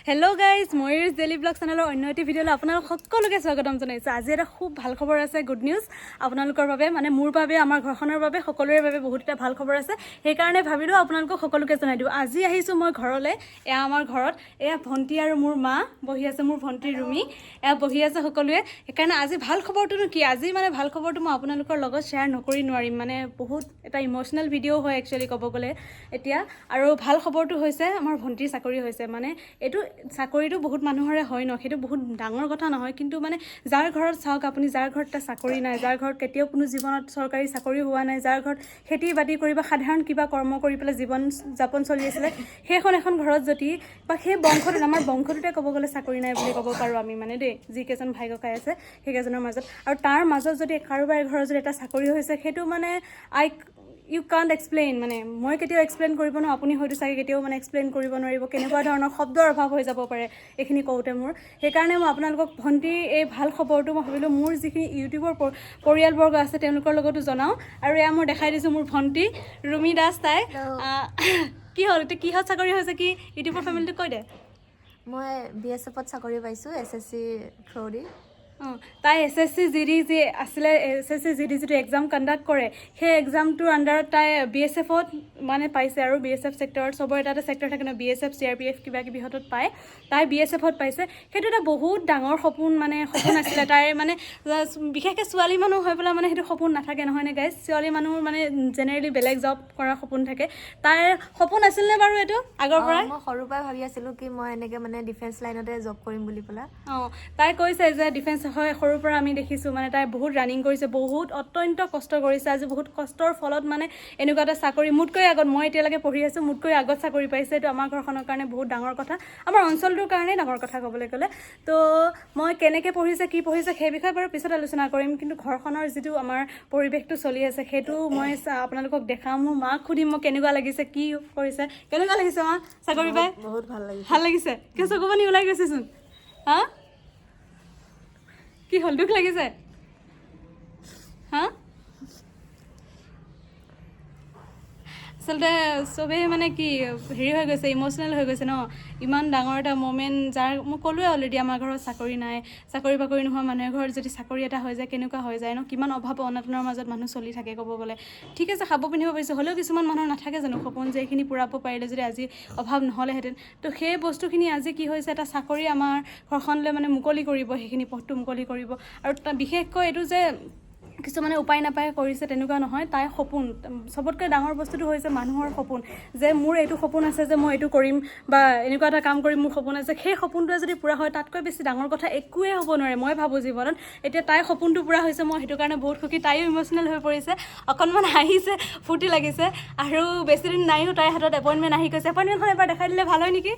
Hello guys, Mayuri's Daily Vlog channel অন্য এটি ভিডিওলৈ আপোনালোক সকলোকে স্বাগতম জনাইছো। আজি এটা খুব ভাল খবৰ আছে, গুড নিউজ আপোনালোকৰ বাবে, মানে মোৰ বাবে, আমাৰ ঘৰখনৰ বাবে, সকলোৰে বাবে বহুত এটা ভাল খবৰ আছে। সেই কাৰণে ভাবিলো আপোনালোকক সকলোকে জনাই দিও। আজি আহিছো মই ঘৰলৈ, এয়া আমাৰ ঘৰত, এয়া ভন্টি আৰু মোৰ মা বহি আছে, মোৰ ভন্টি ৰুমি এয়া বহি আছে সকলোৱে। সেইকাৰণে আজি ভাল খবৰটো কি, আজি মানে ভাল খবৰটো মই আপোনালোকৰ লগত শ্বেয়াৰ নকৰি নোৱাৰিম, মানে বহুত এটা ইমোশনাল ভিডিও হয় একচুয়ালি ক'ব গ'লে এতিয়া। আৰু ভাল খবৰটো হৈছে আমাৰ ভন্টিৰ চাকৰি হৈছে। মানে এইটো চাকৰিটো বহুত মানুহৰে হয় ন, সেইটো বহুত ডাঙৰ কথা নহয়, কিন্তু মানে যাৰ ঘৰত চাওক আপুনি, যাৰ ঘৰত এটা চাকৰি নাই, যাৰ ঘৰত কেতিয়াও কোনো জীৱনত চৰকাৰী চাকৰি হোৱা নাই, যাৰ ঘৰত খেতি বাতি কৰি বা সাধাৰণ কিবা কৰ্ম কৰি পেলাই জীৱন যাপন চলি আছিলে, সেইখন এখন ঘৰত যদি বা সেই বংশটোত, আমাৰ বংশটোতে ক'ব গ'লে চাকৰি নাই বুলি ক'ব পাৰোঁ আমি, মানে দেই, যিকেইজন ভাই ককাই আছে সেইকেইজনৰ মাজত, আৰু তাৰ মাজত যদি কাৰোবাৰ ঘৰত যদি এটা চাকৰি হৈছে, সেইটো মানে ইউ কাণ্ট এক্সপ্লেইন, মানে মই কেতিয়াও এক্সপ্লেইন কৰিব নোৱাৰোঁ, আপুনি হয়তো চাগে কেতিয়াও মানে এক্সপ্লেইন কৰিব নোৱাৰিব, কেনেকুৱা ধৰণৰ শব্দৰ অভাৱ হৈ যাব পাৰে এইখিনি কওঁতে মোৰ। সেইকাৰণে মই আপোনালোকক ভণ্টিৰ এই ভাল খবৰটো মই ভাবিলোঁ মোৰ যিখিনি ইউটিউবৰ পৰিয়ালবৰ্গ আছে তেওঁলোকৰ লগতো জনাওঁ। আৰু এয়া মই দেখাই দিছোঁ মোৰ ভণ্টি ৰুমি দাস, তাই কি হ'ল এতিয়া, কিহত চাকৰি হৈছে, কি ইউটিউবৰ ফেমিলিটো কৈ দে। মই BSFত চাকৰি পাইছোঁ, SSC থ্ৰুদি। তাই SSC GD যি আছিলে, SSC GD যিটো এক্সাম কণ্ডাক্ট কৰে, সেই এক্সামটোৰ আণ্ডাৰত তাই BSFত মানে পাইছে। আৰু BSF ছেক্টৰত চবৰ এটা ছেক্টৰ থাকে ন, BSF CRPF কিবা কিবি হতত পায়, তাই BSFত পাইছে। সেইটো এটা বহুত ডাঙৰ সপোন, মানে সপোন আছিলে তাইৰ, মানে বিশেষকৈ ছোৱালী মানুহ হৈ পেলাই মানে সেইটো সপোন নাথাকে নহয়নে গাইজ, ছোৱালী মানুহৰ মানে জেনেৰেলি বেলেগ জব কৰাৰ সপোন থাকে। তাইৰ সপোন আছিলনে বাৰু এইটো আগৰ পৰাই? মই সৰুৰ পৰাই ভাবি আছিলোঁ কি মই এনেকৈ মানে ডিফেন্স লাইনতে জব কৰিম বুলি পেলাই। তাই কৈছে যে ডিফেন্স হয়, সৰুৰ পৰা আমি দেখিছোঁ, মানে তাই বহুত ৰানিং কৰিছে, বহুত অত্যন্ত কষ্ট কৰিছে। আজি বহুত কষ্টৰ ফলত মানে এনেকুৱা এটা চাকৰি, মোতকৈ আগত, মই এতিয়ালৈকে পঢ়ি আছোঁ, মোতকৈ আগত চাকৰি পাইছে। এইটো আমাৰ ঘৰখনৰ কাৰণে বহুত ডাঙৰ কথা, আমাৰ অঞ্চলটোৰ কাৰণে ডাঙৰ কথা ক'বলৈ গ'লে। তো মই কেনেকৈ পঢ়িছে, কি পঢ়িছে, সেই বিষয়ে বাৰু পিছত আলোচনা কৰিম, কিন্তু ঘৰখনৰ যিটো আমাৰ পৰিৱেশটো চলি আছে সেইটো মই আপোনালোকক দেখাম। মোৰ মাক সুধিম মই কেনেকুৱা লাগিছে, কি কৰিছে, কেনেকুৱা লাগিছে মা চাকৰি পাই? বহুত ভাল লাগিছে। ভাল লাগিছে, কিয় চকু পানী ওলাই গৈছেচোন, হা কি হ'ল, দুখ লাগিছে হা? আচলতে চবেই মানে কি হেৰি হৈ গৈছে, ইম'চনেল হৈ গৈছে ন, ইমান ডাঙৰ এটা মমেণ্ট, যাৰ মই ক'লোৱে অলৰেডি আমাৰ ঘৰত চাকৰি নাই, চাকৰি বাকৰি নোহোৱা মানুহৰ ঘৰত যদি চাকৰি এটা হৈ যায় কেনেকুৱা হৈ যায় ন, কিমান অভাৱ অনাটনৰ মাজত মানুহ চলি থাকে ক'ব গ'লে। ঠিক আছে, খাব পিন্ধিব পাৰিছোঁ, হ'লেও কিছুমান মানুহৰ নাথাকে জানো সপোন, যে এইখিনি পূৰাব পাৰিলে যদি আজি অভাৱ নহ'লেহেঁতেন। তো সেই বস্তুখিনি আজি কি হৈছে, এটা চাকৰি আমাৰ ঘৰখনলৈ মানে মুকলি কৰিব, সেইখিনি পথটো মুকলি কৰিব। আৰু বিশেষকৈ এইটো যে কিছুমানে উপায় নাপায় কৰিছে তেনেকুৱা নহয়, তাইৰ সপোন, চবতকৈ ডাঙৰ বস্তুটো হৈছে মানুহৰ সপোন, যে মোৰ এইটো সপোন আছে যে মই এইটো কৰিম বা এনেকুৱা এটা কাম কৰিম, মোৰ সপোন আছে। সেই সপোনটোৱে যদি পূৰা হয়, তাতকৈ বেছি ডাঙৰ কথা একোৱেই হ'ব নোৱাৰে মই ভাবোঁ জীৱনত। এতিয়া তাইৰ সপোনটো পূৰা হৈছে, মই সেইটো কাৰণে বহুত সুখী। তাইও ইম'চনেল হৈ পৰিছে, অকণমান হাঁহিছে, ফূৰ্তি লাগিছে। আৰু বেছিদিন নাইও, তাইৰ হাতত এপইণ্টমেণ্ট আহি গৈছে। এপইণ্টমেণ্টখন এবাৰ দেখাই দিলে ভাল হয় নেকি?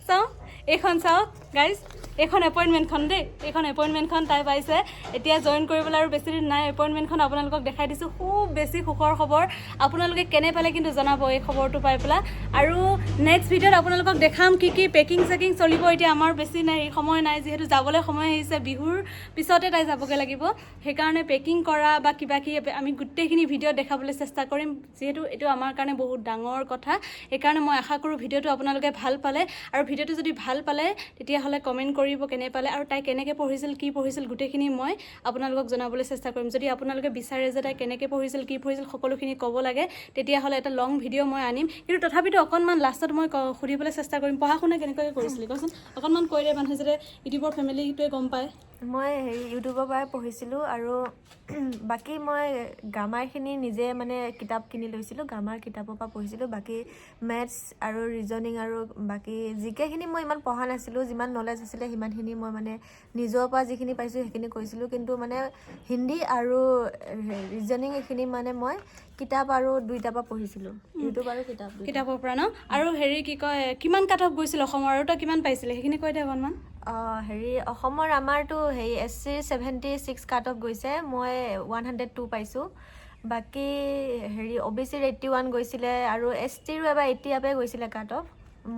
চাওঁ, এইখন চাওক গাইজ, এইখন এপইণ্টমেণ্টখন দেই, এইখন এপইণ্টমেণ্টখন তাই পাইছে এতিয়া জইন কৰিবলৈ, আৰু বেছিদিন নাই। এপইণ্টমেণ্টখন আপোনালোকক দেখাই দিছোঁ, খুব বেছি সুখৰ খবৰ। আপোনালোকে কেনে পালে কিন্তু জনাব এই খবৰটো পাই পেলাই। আৰু নেক্সট ভিডিঅ'ত আপোনালোকক দেখাম কি কি পেকিং চেকিং চলিব। এতিয়া আমাৰ বেছি নাই, সময় নাই, যিহেতু যাবলৈ সময় আহিছে, বিহুৰ পিছতে তাই যাবগৈ লাগিব। সেইকাৰণে পেকিং কৰা বা কিবা কিবি আমি গোটেইখিনি ভিডিঅ'ত দেখাবলৈ চেষ্টা কৰিম, যিহেতু এইটো আমাৰ কাৰণে বহুত ডাঙৰ কথা। সেইকাৰণে মই আশা কৰোঁ ভিডিঅ'টো আপোনালোকে ভাল পালে, আৰু ভিডিঅ'টো যদি ভাল পালে তেতিয়াহ'লে কমেণ্ট কৰিব কেনে পালে, আৰু তাই কেনেকৈ পঢ়িছিল, কি পঢ়িছিল, গোটেইখিনি মই আপোনালোকক জনাবলৈ চেষ্টা কৰিম। যদি আপোনালোকে বিচাৰে যে তাই কেনেকৈ পঢ়িছিল, কি পঢ়িছিল, সকলোখিনি ক'ব লাগে, তেতিয়াহ'লে এটা লং ভিডিঅ' মই আনিম। কিন্তু তথাপিতো অকণমান লাষ্টত মই সুধিবলৈ চেষ্টা কৰিম, পঢ়া শুনা কেনেকৈ কৰিছিলি কচোন, অকণমান কৈ দে, মানুহে যাতে ইউটিউবৰ ফেমিলিটোৱে গম পায়। মই ইউটিউবৰ পৰাই পঢ়িছিলোঁ, আৰু বাকী মই গ্ৰামাৰখিনি নিজে মানে কিতাপ কিনি লৈছিলোঁ, গ্ৰামাৰ কিতাপৰ পৰা পঢ়িছিলোঁ। বাকী মেথছ আৰু ৰিজনিং আৰু বাকী জিকেখিনি মই ইমান পঢ়া নাছিলোঁ, যিমান নলেজ আছিলে সিমানখিনি মই মানে নিজৰ পৰা যিখিনি পাইছোঁ সেইখিনি কৰিছিলোঁ। কিন্তু মানে হিন্দী আৰু ৰিজনিং এইখিনি মানে মই কিতাপ আৰু দুইটাৰ পৰা পঢ়িছিলোঁ, ইউটিউব আৰু কিতাপৰ পৰা ন। আৰু হেৰি কি কয়, কিমান কাট অফ গৈছিল অসমৰ, আৰু তই কিমান পাইছিলে সেইখিনি কৈ দে অকণমান। অসমৰ আমাৰতো SC 76 কাট অফ গৈছে, মই 102 পাইছোঁ। বাকী OBCৰ 81 গৈছিলে, আৰু STৰো এবাৰ 80 আপে গৈছিলে কাট অফ।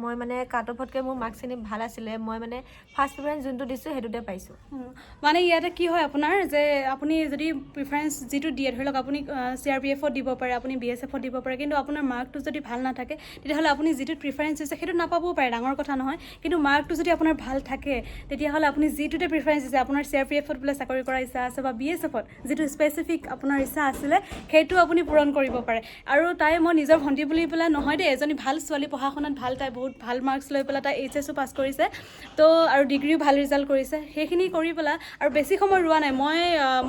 মই মানে কাট অফতকৈ মোৰ মাৰ্কছখিনি ভাল আছিলে মই মানে ফাৰ্ষ্ট প্ৰিফাৰেঞ্চ যোনটো দিছোঁ সেইটোতে পাইছোঁ মানে ইয়াতে কি হয় আপোনাৰ যে আপুনি যদি প্ৰিফাৰেঞ্চ যিটো দিয়ে ধৰি লওক আপুনি CRPFত দিব পাৰে আপুনি BSFত দিব পাৰে কিন্তু আপোনাৰ মাৰ্কটো যদি ভাল নাথাকে তেতিয়াহ'লে আপুনি যিটো প্ৰিফাৰেঞ্চ দিছে সেইটো নাপাবও পাৰে ডাঙৰ কথা নহয় কিন্তু মাৰ্কটো যদি আপোনাৰ ভাল থাকে তেতিয়াহ'লে আপুনি যিটোতে প্ৰিফাৰেঞ্চ দিছে আপোনাৰ CRPFত বোলে চাকৰি কৰাৰ ইচ্ছা আছে বা BSFত যিটো স্পেচিফিক আপোনাৰ ইচ্ছা আছিলে সেইটো আপুনি পূৰণ কৰিব পাৰে আৰু তাই মই নিজৰ ভণ্টি বুলি পেলাই নহয় দেই এজনী ভাল ছোৱালী পঢ়া শুনাত ভাল তাই বহুত ভাল মাৰ্কছ লৈ পেলাই তাই HSও পাছ কৰিছে তো আৰু ডিগ্ৰীও ভাল ৰিজাল্ট কৰিছে সেইখিনি কৰি পেলাই আৰু বেছি সময় ৰোৱা নাই মই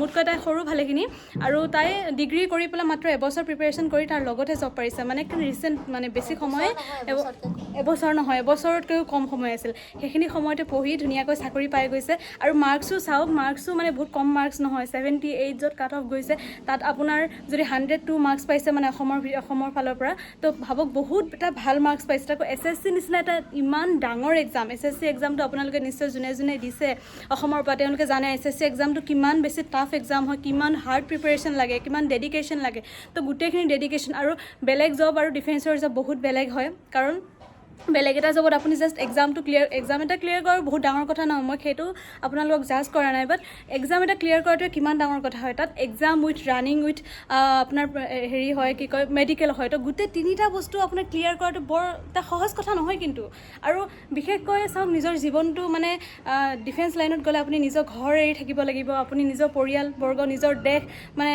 মোতকৈ তাই সৰু ভালেখিনি আৰু তাই ডিগ্ৰী কৰি পেলাই মাত্ৰ এবছৰ প্ৰিপেৰেশ্যন কৰি তাৰ লগতে জব পাৰিছে মানে ৰিচেণ্ট মানে বেছি সময় এবছৰ নহয় এবছৰতকৈও কম সময় আছিল সেইখিনি সময়তে পঢ়ি ধুনীয়াকৈ চাকৰি পাই গৈছে আৰু মাৰ্কছো চাওক মাৰ্কছো মানে বহুত কম মাৰ্কছ নহয় 78 য'ত কাট অফ গৈছে তাত আপোনাৰ যদি 102 মাৰ্কছ পাইছে মানে অসমৰ ফালৰ পৰা তো ভাবক বহুত এটা ভাল মাৰ্কছ পাইছে তাকো SSC নিচিনা এটা ইমান ডাঙৰ এক্সাম SSC এক্সামটো আপোনালোকে নিশ্চয় যোনে যোনে দিছে অসমৰ পৰা তেওঁলোকে জানে SSC এক্সামটো কিমান বেছি টাফ এক্সাম হয় কিমান হাৰ্ড প্ৰিপেৰেশ্যন লাগে কিমান ডেডিকেশ্যন লাগে তো গোটেইখিনি ডেডিকেশ্যন আৰু বেলেগ জব আৰু ডিফেন্সৰ জব বহুত বেলেগ হয় কাৰণ বেলেগ এটা জবত আপুনি জাষ্ট এক্সাম এটা ক্লিয়াৰ কৰাৰ বহুত ডাঙৰ কথা নহয় মই সেইটো আপোনালোকক জাজ কৰা নাই বাট এক্সাম এটা ক্লিয়াৰ কৰাটোৱে কিমান ডাঙৰ কথা হয় তাত এক্সাম উইথ ৰানিং উইথ আপোনাৰ হেৰি হয় কি কয় মেডিকেল হয় তো গোটেই তিনিটা বস্তু আপোনাৰ ক্লিয়াৰ কৰাটো বৰ এটা সহজ কথা নহয় কিন্তু আৰু বিশেষকৈ চাওক নিজৰ জীৱনটো মানে ডিফেন্স লাইনত গ'লে আপুনি নিজৰ ঘৰ এৰি থাকিব লাগিব আপুনি নিজৰ পৰিয়ালবৰ্গ নিজৰ দেশ মানে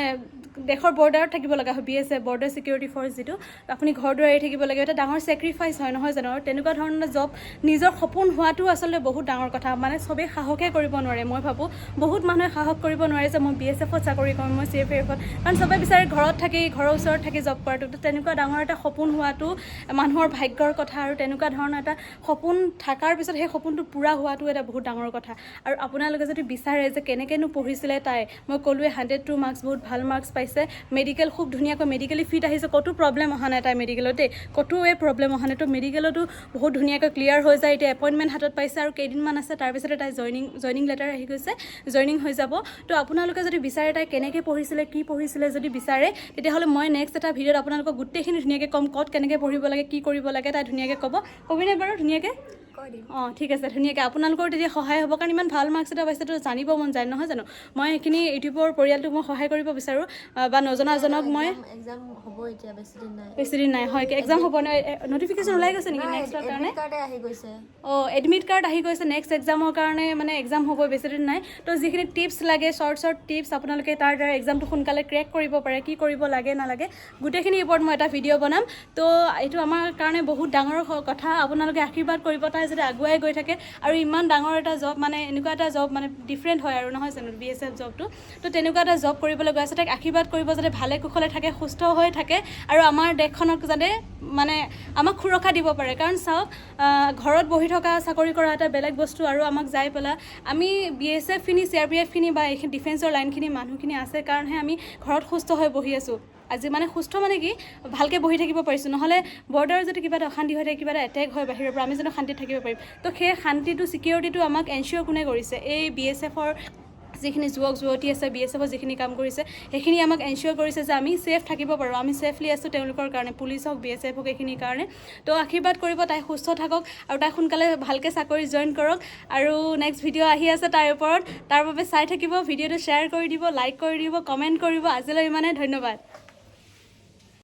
দেশৰ বৰ্ডাৰত থাকিব লগা হয় BSF বৰ্ডাৰ ছিকিউৰিটি ফ'ৰ্চ যিটো আপুনি ঘৰ দুৱাৰ এৰি থাকিব লাগিব এটা ডাঙৰ ছেক্ৰিফাইচ হয় নহয় জানো আৰু তেনেকুৱা ধৰণৰ জব নিজৰ সপোন হোৱাটো আচলতে বহুত ডাঙৰ কথা মানে চবেই সাহসে কৰিব নোৱাৰে মই ভাবোঁ বহুত মানুহে সাহস কৰিব নোৱাৰে যে মই BSFত চাকৰি কৰিম মই CRPFত কাৰণ চবেই বিচাৰে ঘৰত থাকি ঘৰৰ ওচৰত থাকি জব কৰাটো তো তেনেকুৱা ডাঙৰ এটা সপোন হোৱাটো মানুহৰ ভাগ্যৰ কথা আৰু তেনেকুৱা ধৰণৰ এটা সপোন থকাৰ পিছত সেই সপোনটো পূৰা হোৱাটো এটা বহুত ডাঙৰ কথা আৰু আপোনালোকে যদি বিচাৰে যে কেনেকৈনো পঢ়িছিলে তাই মই ক'লোৱে 102 মাৰ্কছ বহুত ভাল মাৰ্কছ পাইছে মেডিকেল খুব ধুনীয়াকৈ মেডিকেলি ফিট আহিছে ক'তো প্ৰব্লেম অহা নাই তাই মেডিকেলত দেই ক'তোৱে প্ৰব্লেম অহা নাই তো মেডিকেলতো বহুত ধুনীয়াকৈ ক্লিয়াৰ হৈ যায় এতিয়া এপইণ্টমেণ্ট হাতত পাইছে আৰু কেইদিনমান আছে তাৰপিছতে তাই জইনিং লেটাৰ আহি গৈছে জইনিং হৈ যাব তো আপোনালোকে যদি বিচাৰে তাই কেনেকৈ পঢ়িছিলে কি পঢ়িছিলে যদি বিচাৰে তেতিয়াহ'লে মই নেক্সট এটা ভিডিঅ'ত আপোনালোকক গোটেইখিনি ধুনীয়াকৈ ক'ম ক'ত কেনেকৈ পঢ়িব লাগে কি কৰিব লাগে তাই ধুনীয়াকৈ ক'বিনে বাৰু ধুনীয়াকৈ অঁ ঠিক আছে ধুনীয়াকৈ আপোনালোকৰ তেতিয়া সহায় হ'ব কাৰণ ইমান ভাল মাৰ্কছ এটা পাইছে তো জানিব মন যায় নহয় জানো মই সেইখিনি ইউটিউবৰ পৰিয়ালটোক মই সহায় কৰিব বিচাৰোঁ বা নজনাজনক মই এক্সাম হ'ব এতিয়া বেছি দিন নাই হয় এক্সাম হ'ব নটিফিকেশ্যন ওলাই গৈছে নেকি নেক্সটৰ কাৰণে এডমিট কাৰ্ড আহি গৈছে নেক্সট এক্সামৰ কাৰণে মানে এক্সাম হ'ব বেছি দিন নাই তো যিখিনি টিপছ লাগে শ্বৰ্ট টিপছ আপোনালোকে তাৰ দ্বাৰা এক্সামটো সোনকালে ক্ৰেক কৰিব পাৰে কি কৰিব লাগে নালাগে গোটেইখিনিৰ ওপৰত মই এটা ভিডিঅ' বনাম তো এইটো আমাৰ কাৰণে বহুত ডাঙৰ কথা আপোনালোকে আশীৰ্বাদ কৰিব তাই যাতে আগুৱাই গৈ থাকে আৰু ইমান ডাঙৰ এটা জব মানে এনেকুৱা এটা জব মানে ডিফাৰেণ্ট হয় আৰু নহয় জানো BSF জবটো তো তেনেকুৱা এটা জব কৰিবলৈ গৈ আছে তাইক আশীৰ্বাদ কৰিব যাতে ভালে কুশলে থাকে সুস্থ হৈ থাকে আৰু আমাৰ দেশখনক যাতে মানে আমাক সুৰক্ষা দিব পাৰে কাৰণ চাওক ঘৰত বহি থকা চাকৰি কৰা এটা বেলেগ বস্তু আৰু আমাক যাই পেলাই আমি BSFখিনি CRPFখিনি বা এইখিনি ডিফেন্সৰ লাইনখিনি মানুহখিনি আছে কাৰণহে আমি ঘৰত সুস্থ হৈ বহি আছোঁ আজি মানে সুস্থ মানে কি ভালকৈ বহি থাকিব পাৰিছোঁ নহ'লে বৰ্ডাৰত যদি কিবা এটা অশান্তি হৈ থাকে কিবা এটা এটেক হয় বাহিৰৰ পৰা আমি যেন শান্তিত থাকিব পাৰিম তো সেই শান্তিটো ছিকিউৰিটিটো আমাক এনচিয়'ৰ কোনে কৰিছে এই BSFৰ যিখিনি যুৱক যুৱতী আছে BSFত যিখিনি কাম কৰিছে সেইখিনি আমাক এনচিয়'ৰ কৰিছে যে আমি ছেফ থাকিব পাৰোঁ আমি ছেফলি আছোঁ তেওঁলোকৰ কাৰণে পুলিচ হওক BSF হওক এইখিনিৰ কাৰণে তো আশীৰ্বাদ কৰিব তাই সুস্থ থাকক আৰু তাই সোনকালে ভালকৈ চাকৰি জইন কৰক আৰু নেক্সট ভিডিঅ' আহি আছে তাৰ ওপৰত তাৰ বাবে চাই থাকিব ভিডিঅ'টো শ্বেয়াৰ কৰি দিব লাইক কৰি দিব কমেণ্ট কৰিব আজিলৈ ইমানে ধন্যবাদ